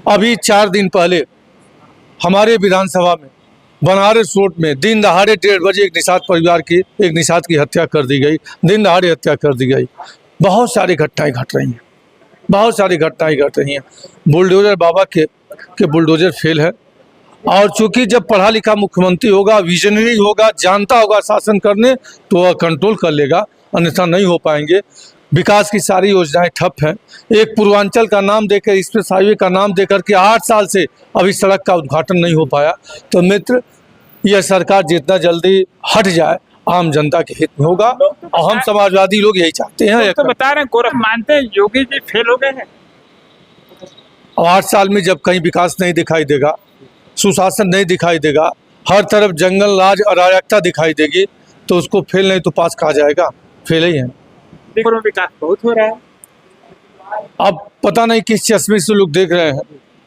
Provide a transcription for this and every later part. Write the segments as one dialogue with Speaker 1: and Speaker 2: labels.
Speaker 1: अभी 4 दिन पहले हमारे विधानसभा में बनारस रोड में दिन दहाड़े 1:30 बजे एक निषाद की हत्या कर दी गई। दिन दहाड़े हत्या कर दी गई। बहुत सारी घटनाएं घट रही हैं, बहुत सारी घटनाएं घट रही हैं। बुलडोजर बाबा के बुलडोजर फेल है। और चूंकि जब पढ़ा लिखा मुख्यमंत्री होगा, विजनरी होगा, जानता होगा शासन करने, तो वह कंट्रोल कर लेगा, अन्यथा नहीं हो पाएंगे। विकास की सारी योजनाएं ठप हैं। एक पूर्वांचल का नाम देकर, एक्सप्रेस हाईवे का नाम देकर के 8 साल से अभी सड़क का उद्घाटन नहीं हो पाया। तो मित्र, यह सरकार जितना जल्दी हट जाए आम जनता के हित में होगा, और हम समाजवादी लोग यही चाहते हैं।
Speaker 2: तो बता रहे हैं, गोरख मानते हैं योगी जी फेल हो गए हैं।
Speaker 1: और 8 साल में जब कहीं विकास नहीं दिखाई देगा, सुशासन नहीं दिखाई देगा, हर तरफ जंगल राज अराजकता दिखाई देगी, तो उसको फेल नहीं तो पास कहा जाएगा। फेल ही है।
Speaker 2: विकास बहुत हो रहा है।
Speaker 1: अब पता नहीं किस चश्मे से लोग देख रहे हैं।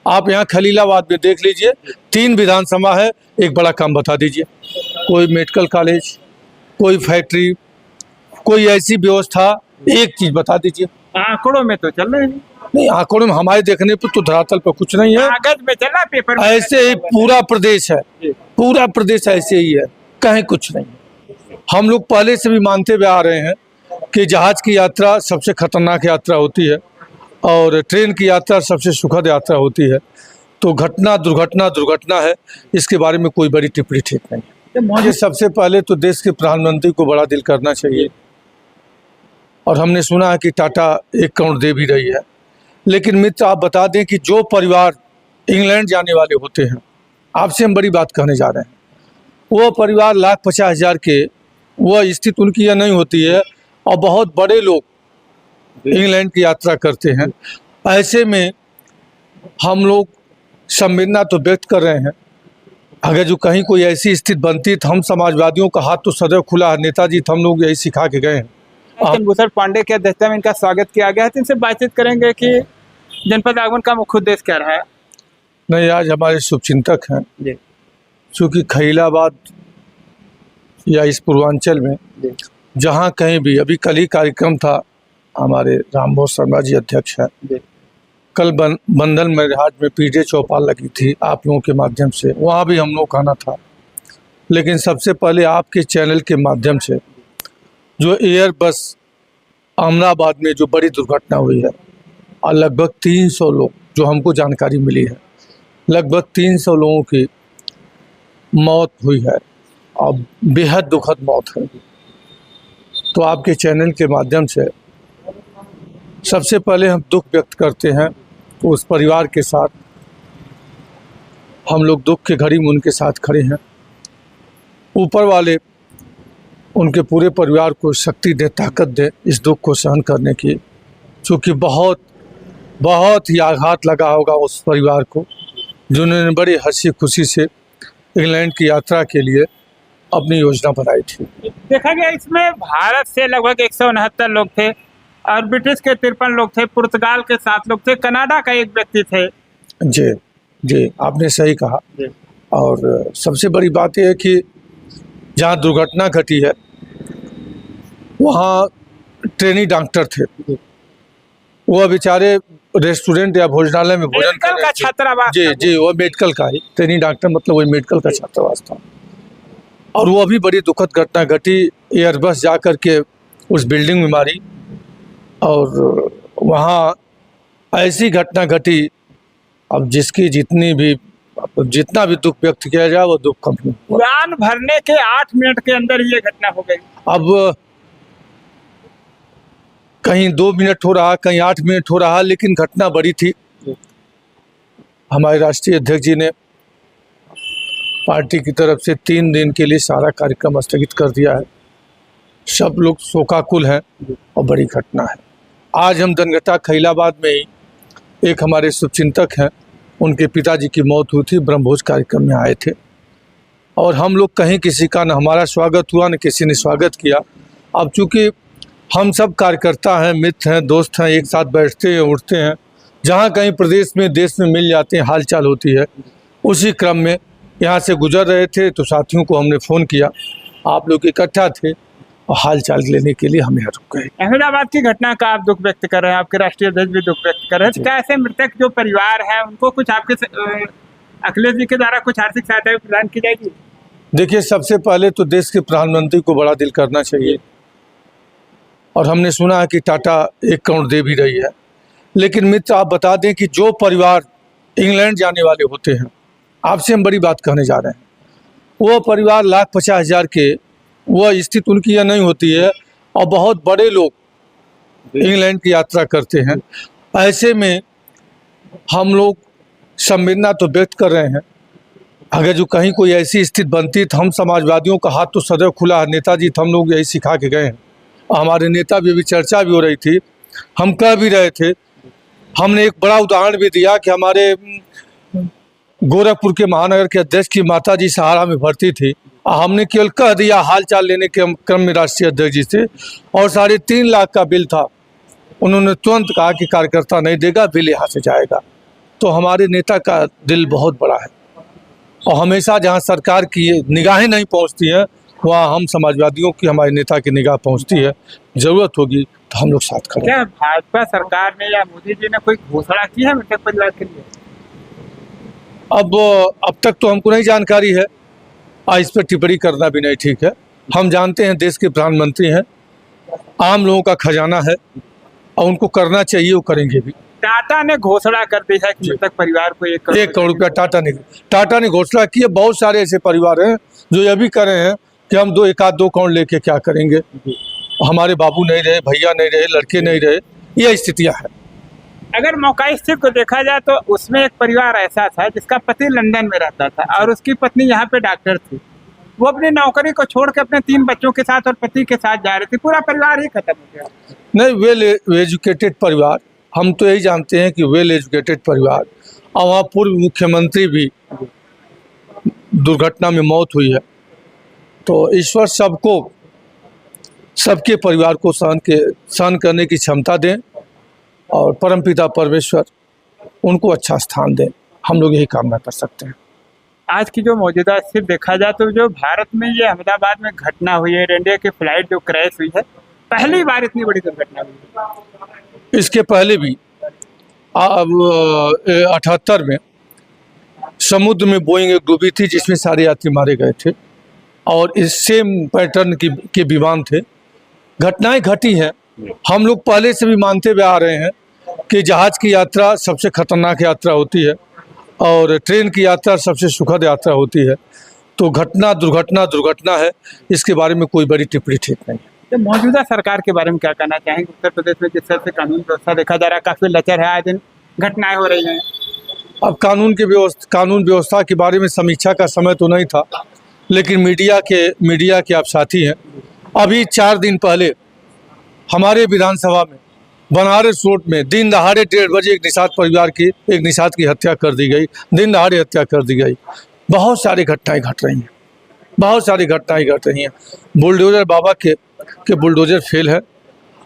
Speaker 1: आप यहाँ खलीलाबाद में देख लीजिए, 3 विधानसभा है, एक बड़ा काम बता दीजिए। कोई मेडिकल कॉलेज, कोई फैक्ट्री, कोई ऐसी व्यवस्था, एक चीज बता दीजिए।
Speaker 2: आंकड़ों में तो चल रहे हैं।
Speaker 1: नहीं, आंकड़ों में हमारे देखने पर तो धरातल पर कुछ नहीं है।
Speaker 2: कागज में चला, पेपर में
Speaker 1: ऐसे ही पूरा प्रदेश है, पूरा प्रदेश ऐसे ही है, कहीं कुछ नहीं। हम लोग पहले से भी मानते हुए आ रहे हैं कि जहाज की यात्रा सबसे खतरनाक यात्रा होती है और ट्रेन की यात्रा सबसे सुखद यात्रा होती है। तो घटना दुर्घटना है, इसके बारे में कोई बड़ी टिप्पणी ठीक नहीं है। मुझे सबसे पहले तो देश के प्रधानमंत्री को बड़ा दिल करना चाहिए, और हमने सुना है कि टाटा 1 करोड़ दे भी रही है। लेकिन मित्र, आप बता दें कि जो परिवार इंग्लैंड जाने वाले होते हैं, आपसे हम बड़ी बात कहने जा रहे हैं, वो परिवार 1,50,000 के, वह स्थिति उनकी यह नहीं होती है, और बहुत बड़े लोग इंग्लैंड की यात्रा करते हैं। ऐसे में हम लोग संवेदना तो व्यक्त कर रहे हैं। अगर जो कहीं कोई ऐसी स्थिति बनती तो हम समाजवादियों का हाथ तो सदैव खुला है। नेताजी तो हम लोग यही सिखा के गए हैं।
Speaker 2: भूषण पांडे की अध्यक्षता में इनका स्वागत किया गया है। इनसे बातचीत करेंगे कि जनपद आगमन का मुख्य उद्देश्य क्या रहा है।
Speaker 1: नहीं, आज हमारे शुभचिंतक हैं, चूँकि खलीलाबाद या इस पूर्वांचल में जहाँ कहीं भी, अभी कल ही कार्यक्रम था, हमारे रामभोज शर्मा जी अध्यक्ष हैं, कल बंदल मरिहाट में पीजे चौपाल लगी थी आप लोगों के माध्यम से, वहाँ भी हम लोग आना था। लेकिन सबसे पहले आपके चैनल के माध्यम से जो एयर बस अहमदाबाद में जो बड़ी दुर्घटना हुई है, और लगभग 300 लोग, जो हमको जानकारी मिली है, लगभग 300 लोगों की मौत हुई है, और बेहद दुखद मौत है। तो आपके चैनल के माध्यम से सबसे पहले हम दुख व्यक्त करते हैं, तो उस परिवार के साथ हम लोग दुख के घड़ी में उनके साथ खड़े हैं। ऊपर वाले उनके पूरे परिवार को शक्ति दे, ताकत दे इस दुख को सहन करने की, क्योंकि बहुत ही आघात लगा होगा उस परिवार को, जिन्होंने बड़ी हंसी खुशी से इंग्लैंड की यात्रा के लिए अपनी योजना बनाई थी।
Speaker 2: देखा गया इसमें भारत से लगभग 169 लोग थे, और ब्रिटिश के 53 लोग थे, पुर्तगाल के 7 लोग थे, कनाडा का 1 व्यक्ति थे।
Speaker 1: जी, आपने सही कहा। और सबसे बड़ी बात यह है कि जहाँ दुर्घटना घटी है वहाँ ट्रेनी डॉक्टर थे, वह बेचारे रेस्टोरेंट या भोजनालय में भोजन कर रहे थे।
Speaker 2: छात्रावास
Speaker 1: जी, वो मेडिकल का ही ट्रेनी डॉक्टर, मतलब वही मेडिकल का छात्रावास था। और वो अभी बड़ी दुखद घटना घटी, एयरबस जा कर के उस बिल्डिंग में मारी, और वहाँ ऐसी घटना घटी, अब जिसकी जितना भी दुख व्यक्त किया जाए वो दुख कम नहीं।
Speaker 2: उड़ान भरने के 8 मिनट के अंदर ये घटना हो गई।
Speaker 1: अब कहीं 2 मिनट हो रहा, कहीं 8 मिनट हो रहा, लेकिन घटना बड़ी थी। हमारे राष्ट्रीय अध्यक्ष जी ने पार्टी की तरफ से 3 दिन के लिए सारा कार्यक्रम स्थगित कर दिया है। सब लोग शोकाकुल हैं, और बड़ी घटना है। आज हम दनगटा खलीलाबाद में ही एक हमारे शुभचिंतक हैं, उनके पिताजी की मौत हुई थी, ब्रह्मभोज कार्यक्रम में आए थे, और हम लोग कहीं किसी का न हमारा स्वागत हुआ, न किसी ने स्वागत किया। अब चूँकि हम सब कार्यकर्ता हैं, मित्र हैं, दोस्त हैं, एक साथ बैठते हैं, उठते हैं, जहाँ कहीं प्रदेश में देश में मिल जाते हैं, हालचाल होती है। उसी क्रम में यहाँ से गुजर रहे थे, तो साथियों को हमने फ़ोन किया, आप लोग इकट्ठा थे, और हाल चाल लेने के लिए हम यहाँ रुक गए।
Speaker 2: अहमदाबाद की घटना का आप दुख व्यक्त कर रहे हैं, आपके राष्ट्रीय अध्यक्ष भी दुख व्यक्त कर रहे हैं। क्या ऐसे मृतक जो परिवार है उनको कुछ आपके अखिलेश जी के द्वारा कुछ आर्थिक सहायता भी प्रदान की जाएगी?
Speaker 1: देखिए, सबसे पहले तो देश के प्रधानमंत्री को बड़ा दिल करना चाहिए, और हमने सुना है कि टाटा 1 करोड़ दे भी रही है। लेकिन मित्र, आप बता दें कि जो परिवार इंग्लैंड जाने वाले होते हैं, आपसे हम बड़ी बात कहने जा रहे हैं, वो परिवार 1,50,000 के, वह स्थिति उनकी यह नहीं होती है, और बहुत बड़े लोग इंग्लैंड की यात्रा करते हैं। ऐसे में हम लोग संवेदना तो व्यक्त कर रहे हैं। अगर जो कहीं कोई ऐसी स्थिति बनती तो हम समाजवादियों का हाथ तो सदैव खुला है। नेताजी तो हम लोग यही सिखा के गए हैं, और हमारे नेता भी अभी चर्चा भी हो रही थी, हम कह भी रहे थे। हमने एक बड़ा उदाहरण भी दिया कि हमारे गोरखपुर के महानगर के अध्यक्ष की माता जी सहारा में भर्ती थी, हमने केवल कह दिया हाल चाल लेने के क्रम में राष्ट्रीय अध्यक्ष जी से, और 3.5 लाख का बिल था। उन्होंने तुरंत कहा कि कार्यकर्ता नहीं देगा, बिल यहाँ से जाएगा। तो हमारे नेता का दिल बहुत बड़ा है, और हमेशा जहाँ सरकार की निगाहें नहीं पहुँचती हैं, वहाँ हम समाजवादियों की, हमारे नेता की निगाह पहुँचती है। ज़रूरत होगी तो हम लोग साथ खड़े।
Speaker 2: क्या भाजपा सरकार ने या मोदी जी ने कोई घोषणा की है मृतक परिवार के लिए?
Speaker 1: अब तक तो हमको नहीं जानकारी है, इस पर टिप्पणी करना भी नहीं ठीक है। हम जानते हैं देश के प्रधानमंत्री हैं, आम लोगों का खजाना है, और उनको करना चाहिए, वो करेंगे भी।
Speaker 2: टाटा ने घोषणा कर दी है कि मृतक परिवार को 1
Speaker 1: करोड़ रुपया टाटा ने घोषणा की है। बहुत सारे ऐसे परिवार हैं जो ये भी कर रहे हैं कि हम 1 आध 2 करोड़ लेके क्या करेंगे, हमारे बाबू नहीं रहे, भैया नहीं रहे, लड़के नहीं रहे, ये स्थितियाँ हैं।
Speaker 2: अगर मौका स्थिति को देखा जाए तो उसमें एक परिवार ऐसा था जिसका पति लंदन में रहता था और उसकी पत्नी यहाँ पे डॉक्टर थी। वो अपनी नौकरी को छोड़ के अपने 3 बच्चों के साथ और पति के साथ जा रही थी, पूरा परिवार ही खत्म हो गया।
Speaker 1: नहीं, वेल एजुकेटेड परिवार, हम तो यही जानते हैं कि वेल एजुकेटेड परिवार, और वहाँ पूर्व मुख्यमंत्री भी दुर्घटना में मौत हुई है। तो ईश्वर सबको, सबके परिवार को सहन करने की क्षमता दें, और परमपिता परमेश्वर उनको अच्छा स्थान दें। हम लोग यही कामना कर सकते हैं।
Speaker 2: आज की जो मौजूदा स्थिति देखा जाए तो जो भारत में ये अहमदाबाद में घटना हुई है, एयर इंडिया की फ्लाइट जो क्रैश हुई है, पहली बार इतनी बड़ी दुर्घटना हुई है।
Speaker 1: इसके पहले भी 78 में समुद्र में बोइंग एक डूबी थी जिसमें सारे यात्री मारे गए थे, और इस सेम पैटर्न के विमान थे। घटनाएं घटी हैं। हम लोग पहले से भी मानते हुए आ रहे हैं कि जहाज़ की यात्रा सबसे खतरनाक यात्रा होती है, और ट्रेन की यात्रा सबसे सुखद यात्रा होती है। तो घटना दुर्घटना है, इसके बारे में कोई बड़ी टिप्पणी ठीक नहीं है।
Speaker 2: तो मौजूदा सरकार के बारे में क्या कहना चाहेंगे? उत्तर प्रदेश में जिस तरह से कानून व्यवस्था देखा जा रहा है, काफ़ी लचर है, आए दिन घटनाएं हो रही हैं।
Speaker 1: अब कानून व्यवस्था के बारे में समीक्षा का समय तो नहीं था, लेकिन मीडिया के आप साथी हैं। अभी 4 दिन पहले हमारे विधानसभा में बनारस रोड में दिन दहाड़े 1:30 बजे एक निषाद की हत्या कर दी गई। दिन दहाड़े हत्या कर दी गई। बहुत सारी घटनाएं घट रही हैं। बुलडोजर बाबा के बुलडोजर फेल है,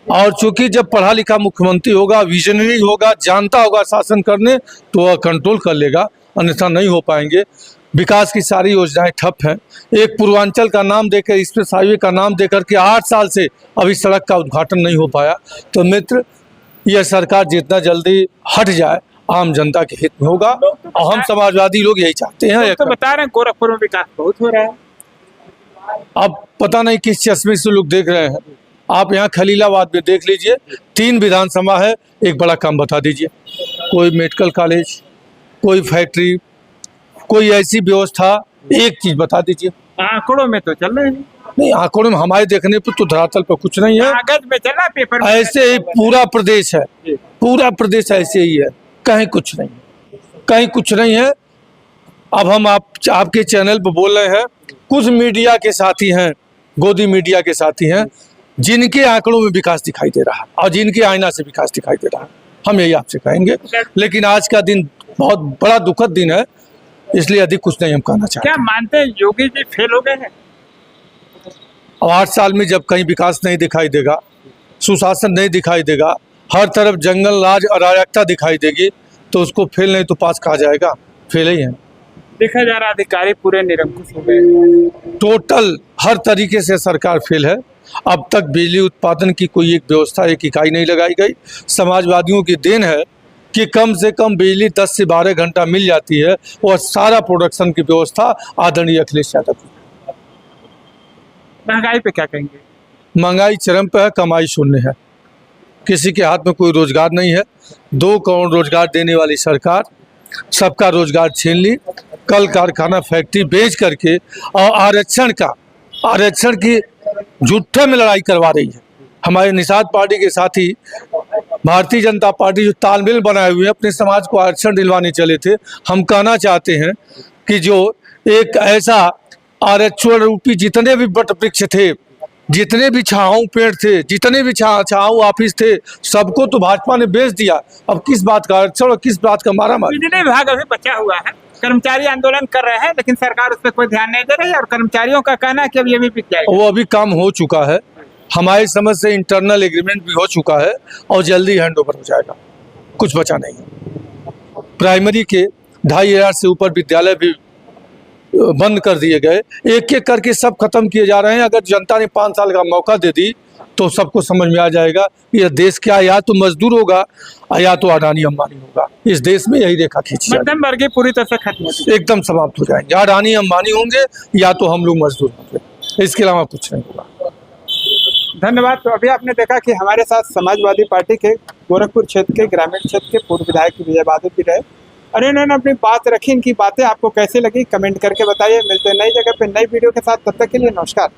Speaker 1: और चूंकि जब पढ़ा लिखा मुख्यमंत्री होगा, विजनरी होगा, जानता होगा शासन करने, तो वह कंट्रोल कर लेगा, अन्यथा नहीं हो पाएंगे। विकास की सारी योजनाएं ठप हैं। एक पूर्वांचल का नाम देकर, एक्सप्रेस हाईवे का नाम देकर के 8 साल से अभी सड़क का उद्घाटन नहीं हो पाया। तो मित्र, यह सरकार जितना जल्दी हट जाए आम जनता के हित में होगा, और हम समाजवादी लोग यही चाहते हैं।
Speaker 2: तो बता रहे हैं गोरखपुर में विकास बहुत हो रहा है।
Speaker 1: अब पता नहीं किस चश्मे से लोग देख रहे हैं। आप यहाँ खलीलाबाद में देख लीजिए, 3 विधानसभा है, एक बड़ा काम बता दीजिए। कोई मेडिकल कॉलेज, कोई फैक्ट्री, कोई ऐसी व्यवस्था, एक चीज बता दीजिए।
Speaker 2: आंकड़ों में तो चल रहे हैं।
Speaker 1: नहीं, आंकड़ों में हमारे देखने पर तो धरातल पर कुछ नहीं है।
Speaker 2: कागज में चला, पेपर में
Speaker 1: ऐसे ही पूरा प्रदेश है, पूरा प्रदेश ऐसे ही है, कहीं कुछ नहीं है। अब हम आपके चैनल पर बोल रहे हैं, कुछ मीडिया के साथी हैं, गोदी मीडिया के साथी हैं, जिनके आंकड़ों में विकास दिखाई दे रहा है और जिनके आईना से विकास दिखाई दे रहा है। हम यही आपसे कहेंगे, लेकिन आज का दिन बहुत बड़ा दुखद दिन है, इसलिए अधिक कुछ नहीं हम कहना चाहते।
Speaker 2: क्या मानते हैं योगी जी फेल हो गए हैं?
Speaker 1: और 8 साल में जब कहीं विकास नहीं दिखाई देगा, सुशासन नहीं दिखाई देगा, हर तरफ जंगल राज अराजकता दिखाई देगी, तो उसको फेल नहीं तो पास कहा जाएगा? फेल ही है।
Speaker 2: देखा जा रहा अधिकारी पूरे निरंकुश हो गए।
Speaker 1: टोटल हर तरीके से सरकार फेल है। अब तक बिजली उत्पादन की कोई एक व्यवस्था, एक इकाई नहीं लगाई गई। समाजवादियों की देन है कि कम से कम बिजली 10 से 12 घंटा मिल जाती है और सारा प्रोडक्शन की व्यवस्था आदरणीय अखिलेश यादव की।
Speaker 2: महंगाई पे क्या कहेंगे?
Speaker 1: महंगाई चरम पर है, कमाई शून्य है, किसी के हाथ में कोई रोजगार नहीं है। 2 करोड़ रोजगार देने वाली सरकार सबका रोजगार छीन ली, कल कारखाना फैक्ट्री बेच करके और आरक्षण की झूठे में लड़ाई करवा रही है। हमारे निषाद पार्टी के साथी भारतीय जनता पार्टी जो तालमेल बनाए हुए हैं, अपने समाज को आरक्षण दिलवाने चले थे। हम कहना चाहते हैं कि जो एक ऐसा आरक्षण रूपी जितने भी वट वृक्ष थे, जितने भी छाऊ पेड़ थे, जितने भी छाऊ ऑफिस थे, सबको तो भाजपा ने बेच दिया। अब किस बात का आरक्षण और किस बात का मारामारी?
Speaker 2: बिजली विभाग अभी बचा हुआ है, कर्मचारी आंदोलन कर रहे हैं, लेकिन सरकार उस पर कोई ध्यान नहीं दे रही है और कर्मचारियों का कहना है कि अब ये भी बिक जाएगा।
Speaker 1: वो अभी काम हो चुका है, हमारी समझ से इंटरनल एग्रीमेंट भी हो चुका है और जल्दी हैंड ओवर हो जाएगा, कुछ बचा नहीं है। प्राइमरी के 2500 से ऊपर विद्यालय भी बंद कर दिए गए, एक एक करके सब खत्म किए जा रहे हैं। अगर जनता ने 5 साल का मौका दे दी तो सबको समझ में आ जाएगा कि यह देश क्या, या तो मजदूर होगा या तो अडानी अंबानी होगा। इस देश में यही रेखा खींची
Speaker 2: मध्यम वर्गीय पूरी तरह से खत्म हो चुकी
Speaker 1: एकदम समाप्त हो जाएंगे। अडानी अंबानी होंगे या तो हम लोग मजदूर होंगे, इसके अलावा कुछ नहीं होगा।
Speaker 2: है। धन्यवाद। तो अभी आपने देखा कि हमारे साथ समाजवादी पार्टी के गोरखपुर क्षेत्र के ग्रामीण क्षेत्र के पूर्व विधायक विजय बहादुर भी रहे और इन्होंने अपनी बात रखी। इनकी बातें आपको कैसे लगी कमेंट करके बताइए। मिलते हैं नई जगह पे नई वीडियो के साथ, तब तक के लिए नमस्कार।